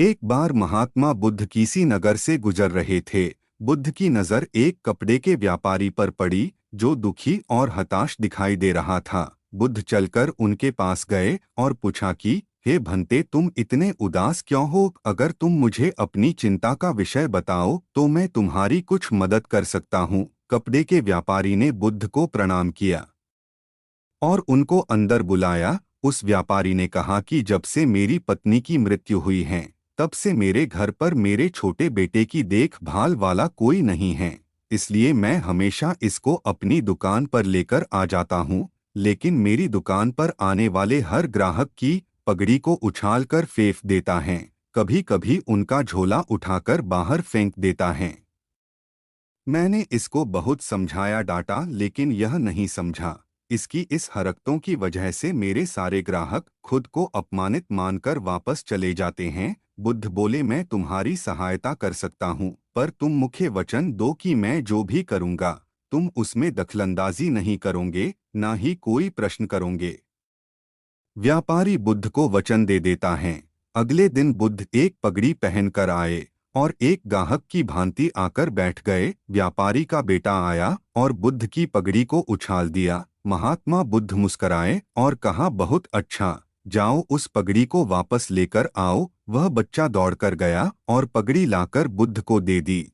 एक बार महात्मा बुद्ध किसी नगर से गुजर रहे थे। बुद्ध की नज़र एक कपड़े के व्यापारी पर पड़ी जो दुखी और हताश दिखाई दे रहा था। बुद्ध चलकर उनके पास गए और पूछा कि हे भंते, तुम इतने उदास क्यों हो? अगर तुम मुझे अपनी चिंता का विषय बताओ तो मैं तुम्हारी कुछ मदद कर सकता हूँ। कपड़े के व्यापारी ने बुद्ध को प्रणाम किया और उनको अंदर बुलाया। उस व्यापारी ने कहा कि जब से मेरी पत्नी की मृत्यु हुई है, तब से मेरे घर पर मेरे छोटे बेटे की देखभाल वाला कोई नहीं है। इसलिए मैं हमेशा इसको अपनी दुकान पर लेकर आ जाता हूँ, लेकिन मेरी दुकान पर आने वाले हर ग्राहक की पगड़ी को उछालकर फेंक देता है। कभी कभी उनका झोला उठाकर बाहर फेंक देता है। मैंने इसको बहुत समझाया, डांटा, लेकिन यह नहीं समझा। इसकी इस हरकतों की वजह से मेरे सारे ग्राहक खुद को अपमानित मानकर वापस चले जाते हैं। बुद्ध बोले, मैं तुम्हारी सहायता कर सकता हूँ, पर तुम मुख्य वचन दो कि मैं जो भी करूँगा तुम उसमें दखलंदाजी नहीं करोगे, ना ही कोई प्रश्न करोगे। व्यापारी बुद्ध को वचन दे देता है। अगले दिन बुद्ध एक पगड़ी पहनकर आए और एक गाहक की भांति आकर बैठ गए। व्यापारी का बेटा आया और बुद्ध की पगड़ी को उछाल दिया। महात्मा बुद्ध मुस्कराए और कहा, बहुत अच्छा, जाओ उस पगड़ी को वापस लेकर आओ। वह बच्चा दौड़कर गया और पगड़ी लाकर बुद्ध को दे दी।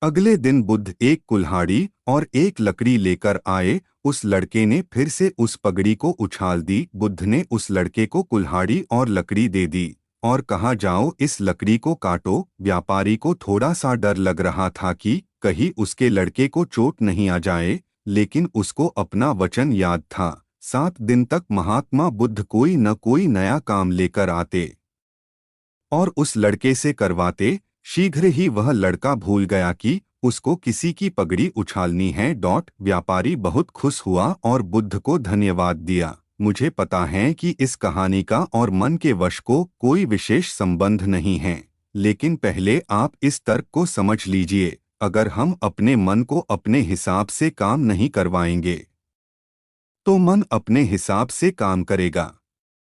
अगले दिन बुद्ध एक कुल्हाड़ी और एक लकड़ी लेकर आए। उस लड़के ने फिर से उस पगड़ी को उछाल दी। बुद्ध ने उस लड़के को कुल्हाड़ी और लकड़ी दे दी और कहा, जाओ इस लकड़ी को काटो। व्यापारी को थोड़ा सा डर लग रहा था कि कहीं उसके लड़के को चोट नहीं आ जाए, लेकिन उसको अपना वचन याद था। 7 दिन तक महात्मा बुद्ध कोई न कोई नया काम लेकर आते और उस लड़के से करवाते। शीघ्र ही वह लड़का भूल गया कि उसको किसी की पगड़ी उछालनी है। व्यापारी बहुत खुश हुआ और बुद्ध को धन्यवाद दिया। मुझे पता है कि इस कहानी का और मन के वश को कोई विशेष संबंध नहीं है, लेकिन पहले आप इस तर्क को समझ लीजिए, अगर हम अपने मन को अपने हिसाब से काम नहीं करवाएंगे तो मन अपने हिसाब से काम करेगा।